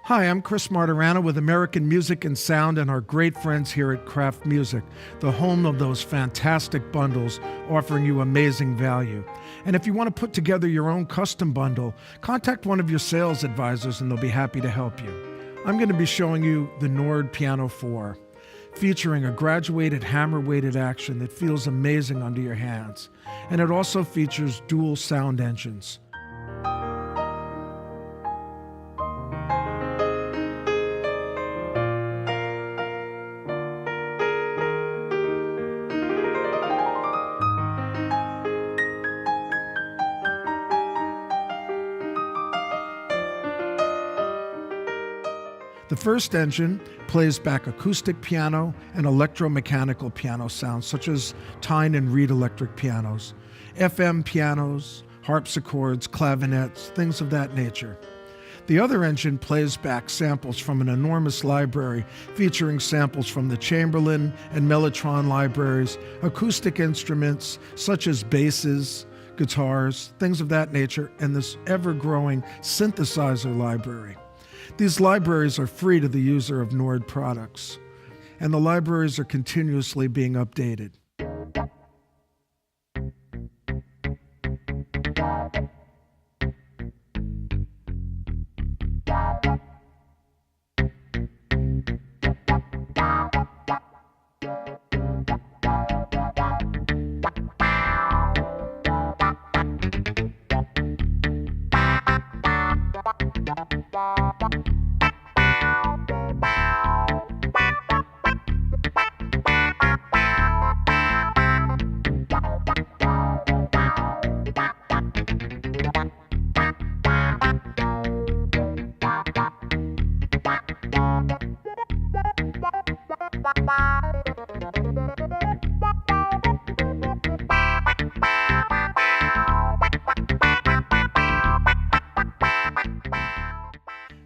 Hi, I'm Chris Martirano with American Music and Sound and our great friends here at Kraft Music, the home of those fantastic bundles offering you amazing value. And if you want to put together your own custom bundle, contact one of your sales advisors and they'll be happy to help you. I'm going to be showing you the Nord Piano 4, featuring a graduated hammer-weighted action that feels amazing under your hands. And it also features dual sound engines. The first engine plays back acoustic piano and electromechanical piano sounds, such as Tyne and Reed electric pianos, FM pianos, harpsichords, clavinets, things of that nature. The other engine plays back samples from an enormous library featuring samples from the Chamberlin and Mellotron libraries, acoustic instruments such as basses, guitars, things of that nature, and this ever-growing synthesizer library. These libraries are free to the user of Nord products, and the libraries are continuously being updated.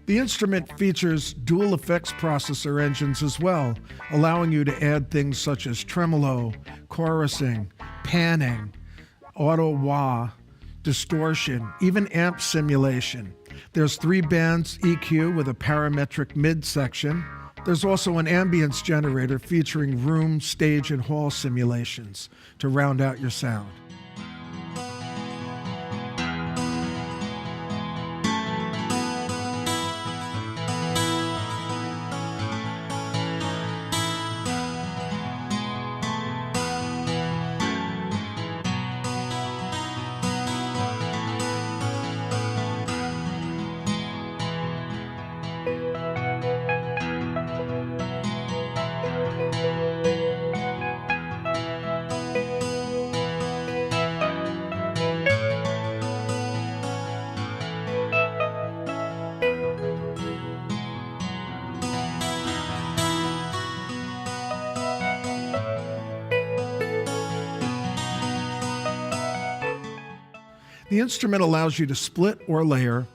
The instrument features dual effects processor engines as well, allowing you to add things such as tremolo, chorusing, panning, auto wah, distortion, even amp simulation. There's 3 bands EQ with a parametric midsection. There's also an ambience generator featuring room, stage, and hall simulations to round out your sound. The instrument allows you to split or layer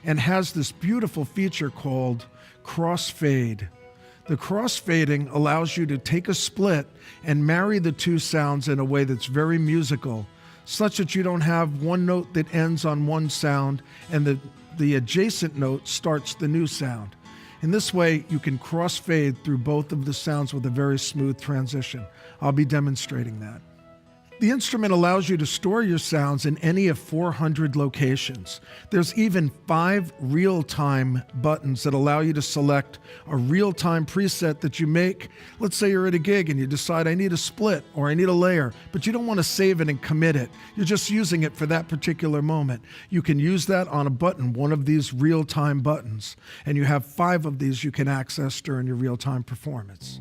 and has this beautiful feature called Crossfade. The crossfading allows you to take a split and marry the 2 sounds in a way that's very musical, such that you don't have one note that ends on one sound and the adjacent note starts the new sound. In this way, you can crossfade through both of the sounds with a very smooth transition. I'll be demonstrating that. The instrument allows you to store your sounds in any of 400 locations. There's even 5 real-time buttons that allow you to select a real-time preset that you make. Let's say you're at a gig and you decide, I need a split or I need a layer, but you don't want to save it and commit it. You're just using it for that particular moment. You can use that on a button, one of these real-time buttons, and you have 5 of these you can access during your real-time performance.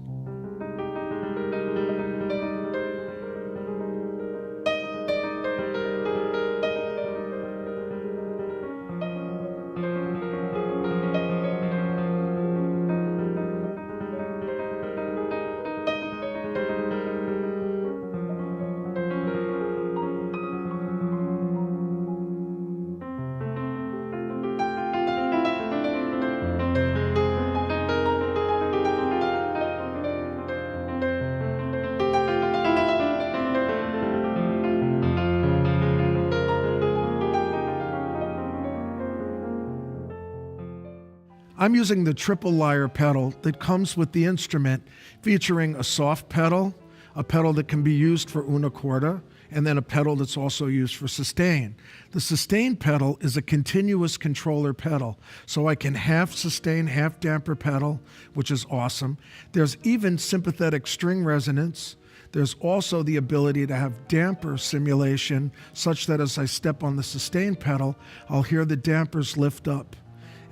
I'm using the triple lyre pedal that comes with the instrument, featuring a soft pedal, a pedal that can be used for una corda, and then a pedal that's also used for sustain. The sustain pedal is a continuous controller pedal, so I can half sustain, half damper pedal, which is awesome. There's even sympathetic string resonance. There's also the ability to have damper simulation, such that as I step on the sustain pedal, I'll hear the dampers lift up.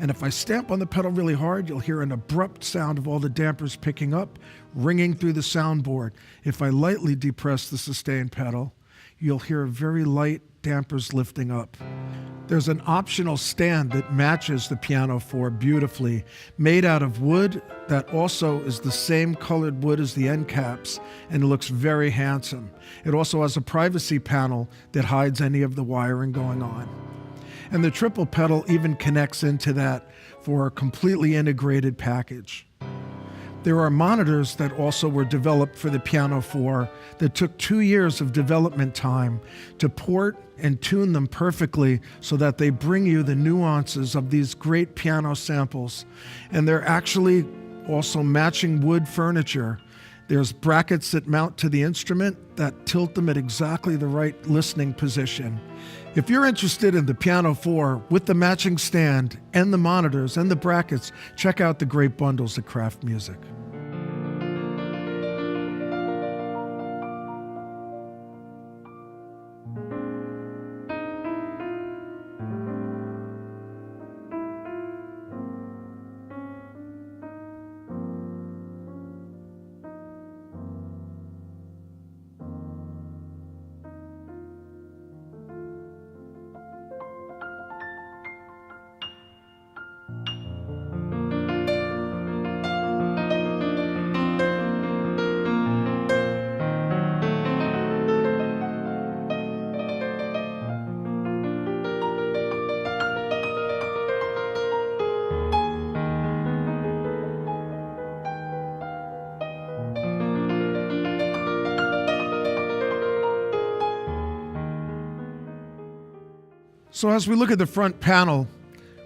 And if I stamp on the pedal really hard, you'll hear an abrupt sound of all the dampers picking up, ringing through the soundboard. If I lightly depress the sustain pedal, you'll hear very light dampers lifting up. There's an optional stand that matches the Piano 4 beautifully, made out of wood that also is the same colored wood as the end caps, and it looks very handsome. It also has a privacy panel that hides any of the wiring going on. And the triple pedal even connects into that for a completely integrated package. There are monitors that also were developed for the Piano 4 that took 2 years of development time to port and tune them perfectly so that they bring you the nuances of these great piano samples. And they're actually also matching wood furniture. There's brackets that mount to the instrument that tilt them at exactly the right listening position. If you're interested in the Piano 4 with the matching stand and the monitors and the brackets, check out the great bundles at Kraft Music. So as we look at the front panel,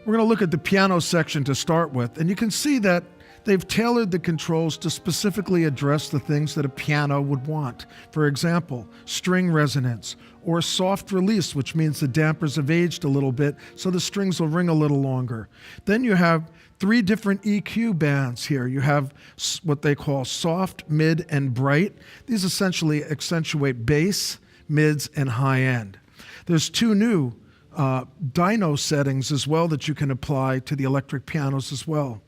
we're going to look at the piano section to start with. And you can see that they've tailored the controls to specifically address the things that a piano would want. For example, string resonance or soft release, which means the dampers have aged a little bit, so the strings will ring a little longer. Then you have 3 different EQ bands here. You have what they call soft, mid, and bright. These essentially accentuate bass, mids, and high end. There's 2 new dyno settings as well that you can apply to the electric pianos as well.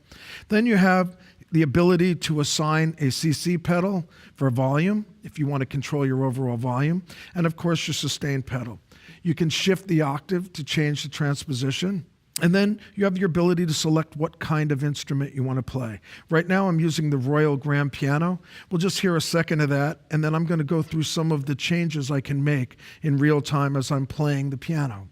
Then you have the ability to assign a CC pedal for volume if you want to control your overall volume, and of course your sustain pedal. You can shift the octave to change the transposition, and then you have your ability to select what kind of instrument you want to play. Right now I'm using the Royal Grand Piano. We'll just hear a second of that, and then I'm going to go through some of the changes I can make in real time as I'm playing the piano.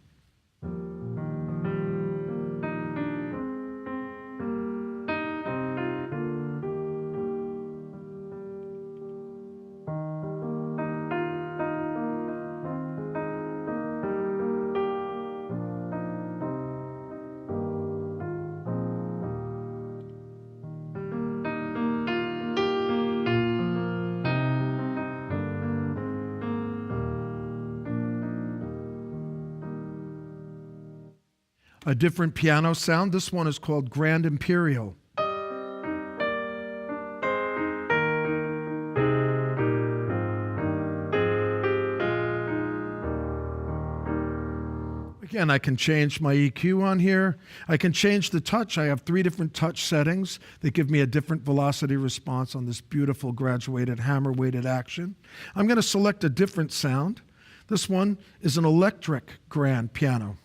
A different piano sound. This one is called Grand Imperial. Again, I can change my EQ on here. I can change the touch. I have 3 different touch settings that give me a different velocity response on this beautiful graduated hammer-weighted action. I'm going to select a different sound. This one is an electric grand piano.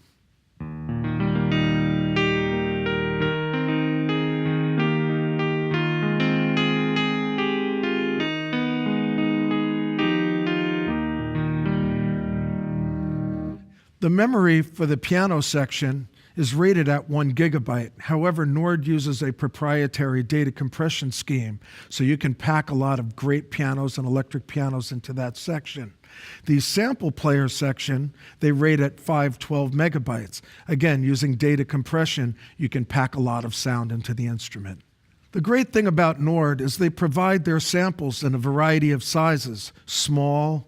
The memory for the piano section is rated at 1 gigabyte. However, Nord uses a proprietary data compression scheme, so you can pack a lot of great pianos and electric pianos into that section. The sample player section, they rate at 512 megabytes. Again, using data compression, you can pack a lot of sound into the instrument. The great thing about Nord is they provide their samples in a variety of sizes, small,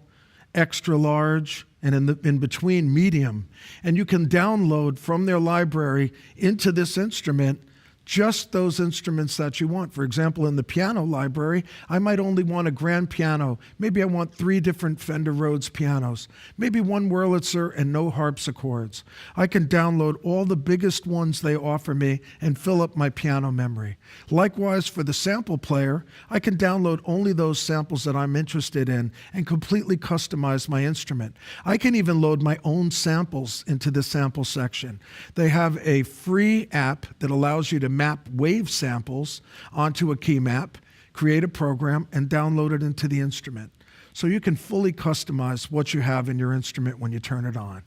extra large, and in between medium. And you can download from their library into this instrument just those instruments that you want. For example, in the piano library, I might only want a grand piano. Maybe I want 3 different Fender Rhodes pianos. Maybe 1 Wurlitzer and no harpsichords. I can download all the biggest ones they offer me and fill up my piano memory. Likewise, for the sample player, I can download only those samples that I'm interested in and completely customize my instrument. I can even load my own samples into the sample section. They have a free app that allows you to map wave samples onto a key map, create a program, and download it into the instrument. So you can fully customize what you have in your instrument when you turn it on.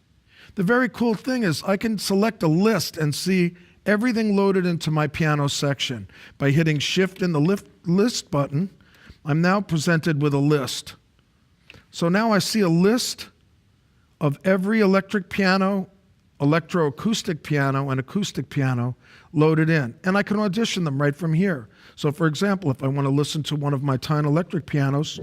The very cool thing is I can select a list and see everything loaded into my piano section. By hitting Shift and the list button, I'm now presented with a list. So now I see a list of every electric piano, electroacoustic piano, and acoustic piano loaded in. And I can audition them right from here. So for example, if I want to listen to one of my Tine electric pianos, I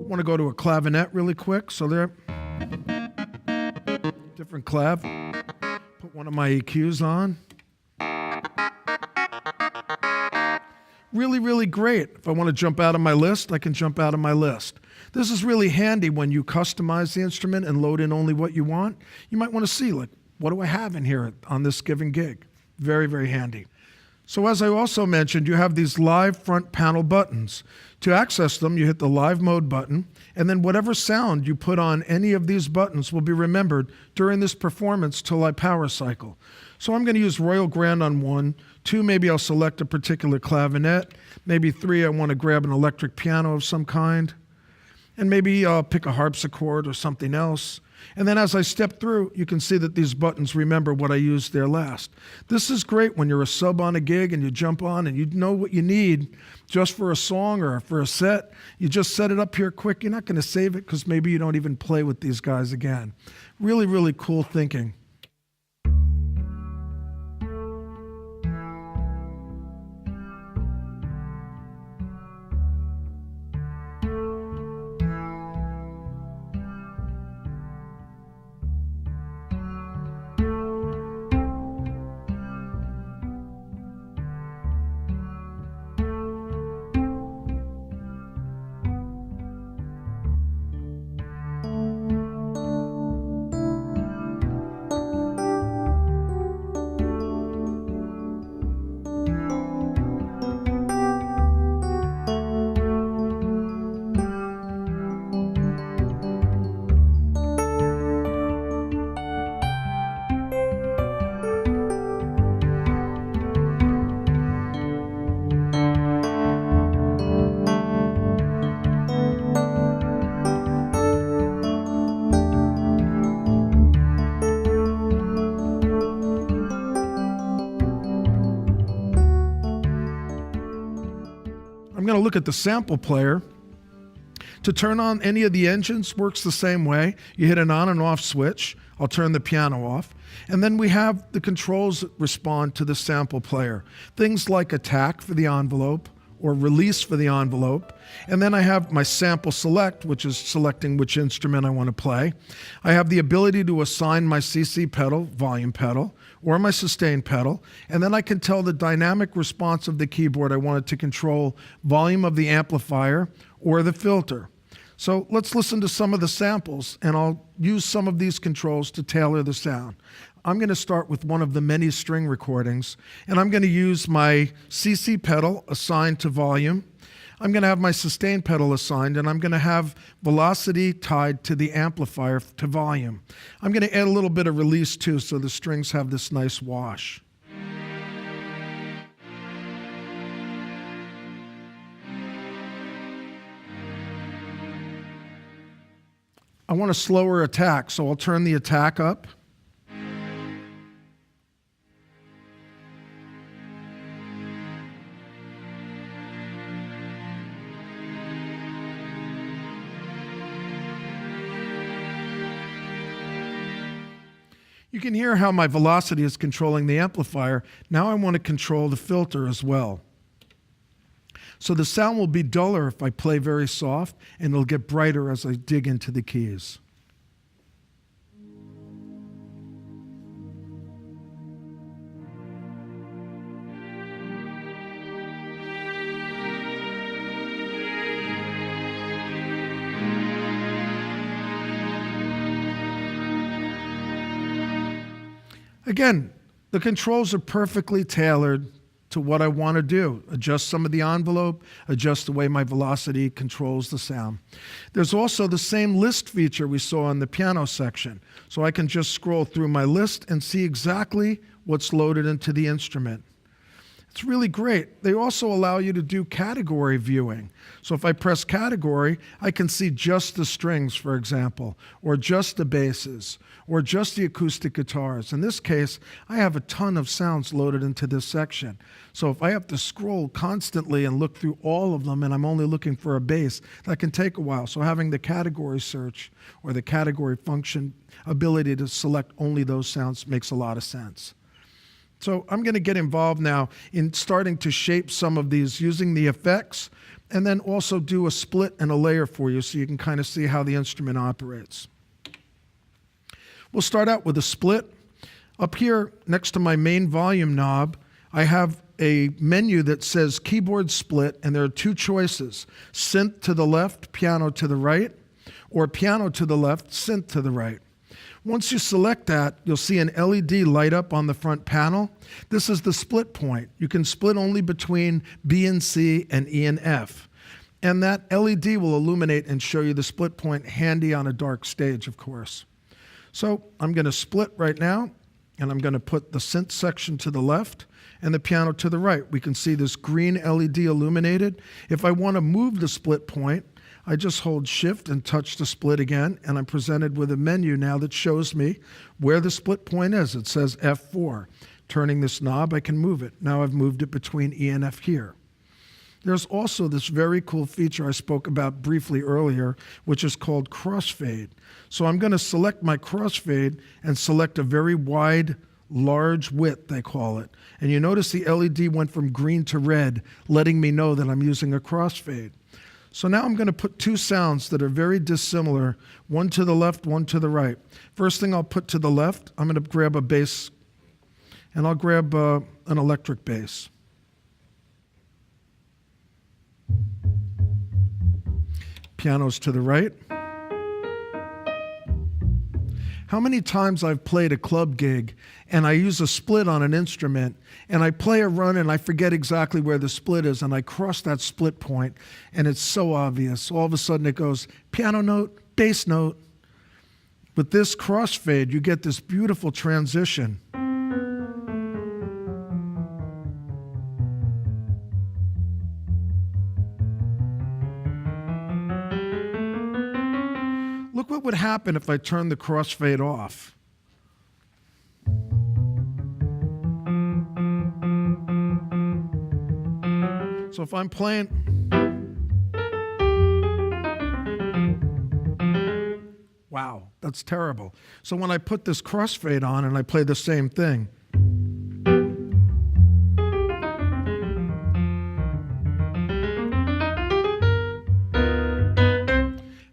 want to go to a clavinet really quick. So there, different clav. Put one of my EQs on. Really, really great. If I want to jump out of my list, I can jump out of my list. This is really handy when you customize the instrument and load in only what you want. You might want to see, like, what do I have in here on this given gig? Very, very handy. So as I also mentioned, you have these live front panel buttons. To access them, you hit the live mode button, and then whatever sound you put on any of these buttons will be remembered during this performance till I power cycle. So I'm going to use Royal Grand on 1. 2, maybe I'll select a particular clavinet. Maybe 3, I want to grab an electric piano of some kind. And maybe I'll pick a harpsichord or something else. And then as I step through, you can see that these buttons remember what I used there last. This is great when you're a sub on a gig and you jump on and you know what you need just for a song or for a set. You just set it up here quick. You're not going to save it because maybe you don't even play with these guys again. Really, really cool thinking. I'm going to look at the sample player. To turn on any of the engines works the same way. You hit an on and off switch. I'll turn the piano off. And then we have the controls that respond to the sample player. Things like attack for the envelope or release for the envelope. And then I have my sample select, which is selecting which instrument I want to play. I have the ability to assign my CC pedal, volume pedal, or my sustain pedal, and then I can tell the dynamic response of the keyboard I want it to control volume of the amplifier or the filter. So let's listen to some of the samples, and I'll use some of these controls to tailor the sound. I'm going to start with one of the many string recordings, and I'm going to use my CC pedal assigned to volume. I'm going to have my sustain pedal assigned, and I'm going to have velocity tied to the amplifier to volume. I'm going to add a little bit of release too, so the strings have this nice wash. I want a slower attack, so I'll turn the attack up. You can hear how my velocity is controlling the amplifier. Now I want to control the filter as well. So the sound will be duller if I play very soft, and it'll get brighter as I dig into the keys. Again, the controls are perfectly tailored to what I want to do. Adjust some of the envelope, adjust the way my velocity controls the sound. There's also the same list feature we saw in the piano section. So I can just scroll through my list and see exactly what's loaded into the instrument. It's really great. They also allow you to do category viewing. So if I press category, I can see just the strings, for example, or just the basses, or just the acoustic guitars. In this case, I have a ton of sounds loaded into this section. So if I have to scroll constantly and look through all of them and I'm only looking for a bass, that can take a while. So having the category search or the category function ability to select only those sounds makes a lot of sense. So I'm going to get involved now in starting to shape some of these using the effects, and then also do a split and a layer for you so you can kind of see how the instrument operates. We'll start out with a split. Up here next to my main volume knob, I have a menu that says keyboard split, and there are two choices: synth to the left, piano to the right, or piano to the left, synth to the right. Once you select that, you'll see an LED light up on the front panel. This is the split point. You can split only between B and C and E and F. And that LED will illuminate and show you the split point, handy on a dark stage, of course. So I'm going to split right now, and I'm going to put the synth section to the left and the piano to the right. We can see this green LED illuminated. If I want to move the split point, I just hold Shift and touch the split again, and I'm presented with a menu now that shows me where the split point is. It says F4. Turning this knob, I can move it. Now I've moved it between E and F here. There's also this very cool feature I spoke about briefly earlier, which is called Crossfade. So I'm going to select my Crossfade and select a very wide, large width, they call it. And you notice the LED went from green to red, letting me know that I'm using a crossfade. So now I'm going to put two sounds that are very dissimilar, one to the left, one to the right. First thing I'll put to the left, I'm going to grab a bass, and I'll grab an electric bass. Piano's to the right. How many times I've played a club gig and I use a split on an instrument and I play a run and I forget exactly where the split is and I cross that split point and it's so obvious. All of a sudden it goes piano note, bass note. With this crossfade, you get this beautiful transition. Look what would happen if I turned the crossfade off. So if I'm playing, wow, that's terrible. So when I put this crossfade on and I play the same thing,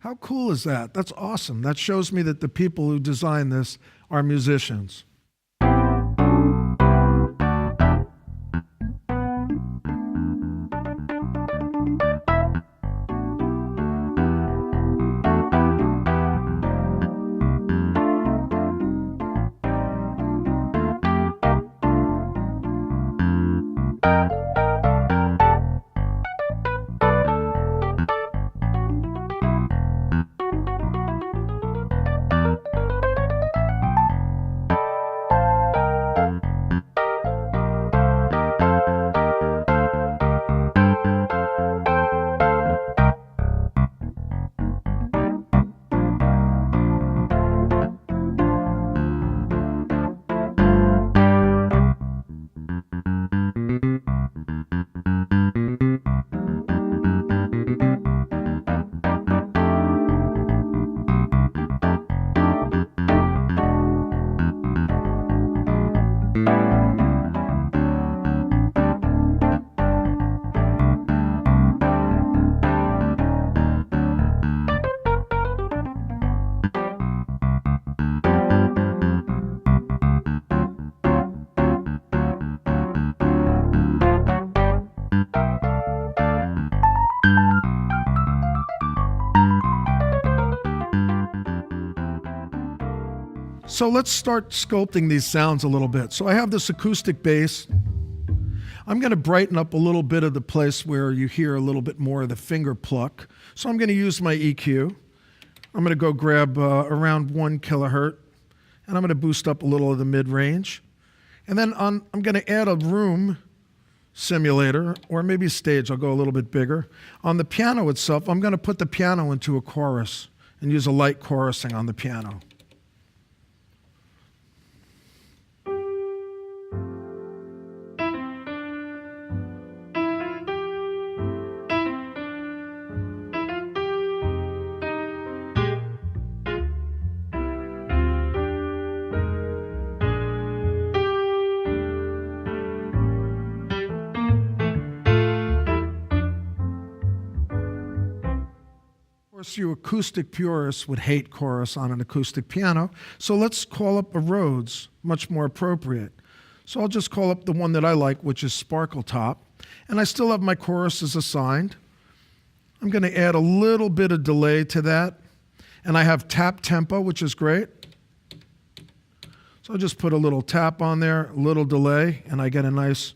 how cool is that? That's awesome. That shows me that the people who designed this are musicians. So let's start sculpting these sounds a little bit. So I have this acoustic bass. I'm going to brighten up a little bit of the place where you hear a little bit more of the finger pluck. So I'm going to use my EQ. I'm going to go grab around 1 kilohertz, and I'm going to boost up a little of the mid-range. And then I'm going to add a room simulator, or maybe stage. I'll go a little bit bigger. On the piano itself, I'm going to put the piano into a chorus and use a light chorusing on the piano. Of course, you acoustic purists would hate chorus on an acoustic piano, so let's call up a Rhodes, much more appropriate. So I'll just call up the one that I like, which is Sparkle Top, and I still have my choruses assigned. I'm going to add a little bit of delay to that, and I have tap tempo, which is great. So I'll just put a little tap on there, a little delay, and I get a nice...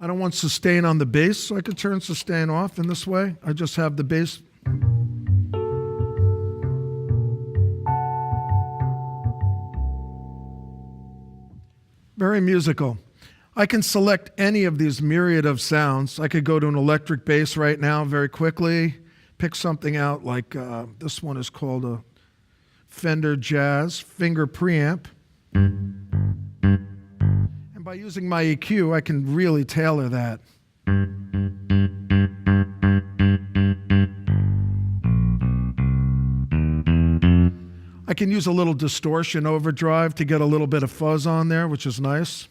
I don't want sustain on the bass, so I could turn sustain off in this way. I just have the bass. Very musical. I can select any of these myriad of sounds. I could go to an electric bass right now very quickly, pick something out like this one is called a Fender Jazz Finger Preamp. And by using my EQ, I can really tailor that. I can use a little distortion overdrive to get a little bit of fuzz on there, which is nice.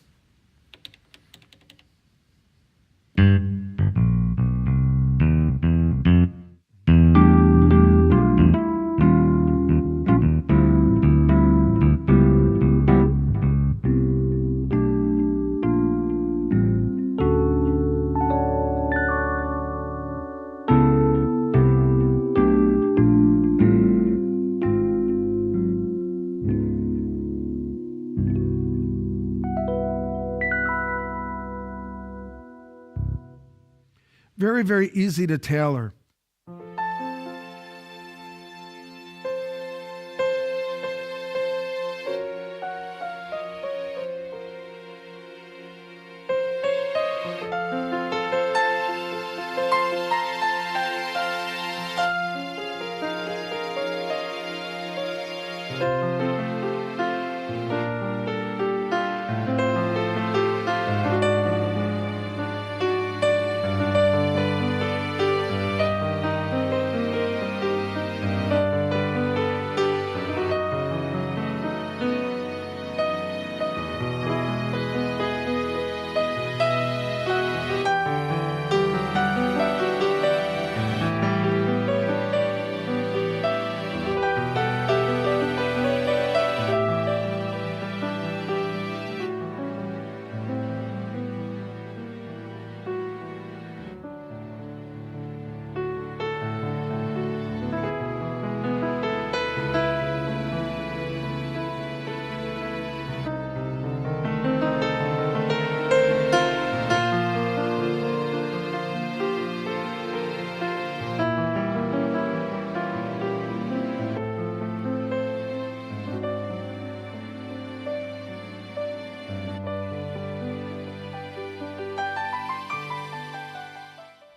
Very, very easy to tailor.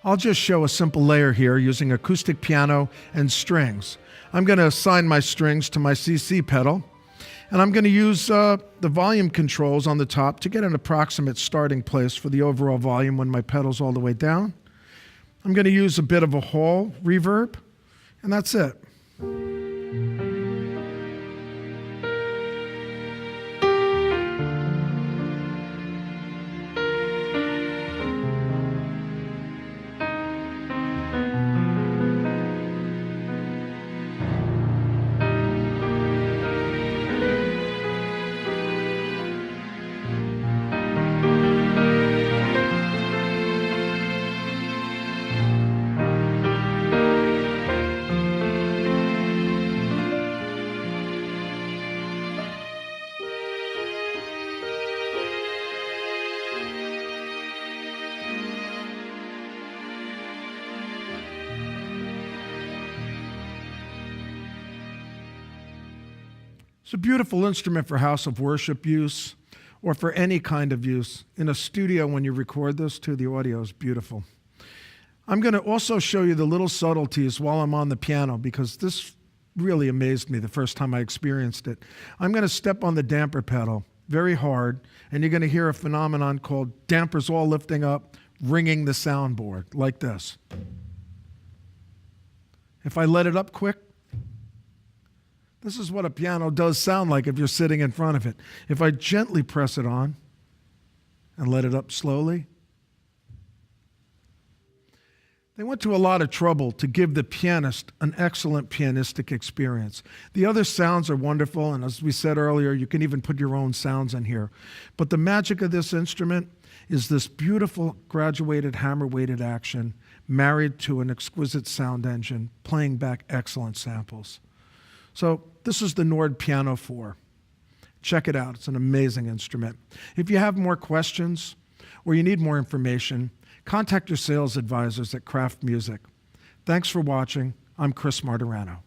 I'll just show a simple layer here using acoustic piano and strings. I'm going to assign my strings to my CC pedal, and I'm going to use the volume controls on the top to get an approximate starting place for the overall volume when my pedal's all the way down. I'm going to use a bit of a hall reverb, and that's it. It's a beautiful instrument for house of worship use or for any kind of use. In a studio, when you record this too, the audio is beautiful. I'm going to also show you the little subtleties while I'm on the piano because this really amazed me the first time I experienced it. I'm going to step on the damper pedal very hard, and you're going to hear a phenomenon called dampers all lifting up, ringing the soundboard, like this. If I let it up quick, this is what a piano does sound like if you're sitting in front of it. If I gently press it on and let it up slowly, they went to a lot of trouble to give the pianist an excellent pianistic experience. The other sounds are wonderful, and as we said earlier, you can even put your own sounds in here. But the magic of this instrument is this beautiful graduated hammer-weighted action married to an exquisite sound engine, playing back excellent samples. So this is the Nord Piano 4. Check it out. It's an amazing instrument. If you have more questions or you need more information, contact your sales advisors at Kraft Music. Thanks for watching. I'm Chris Martirano.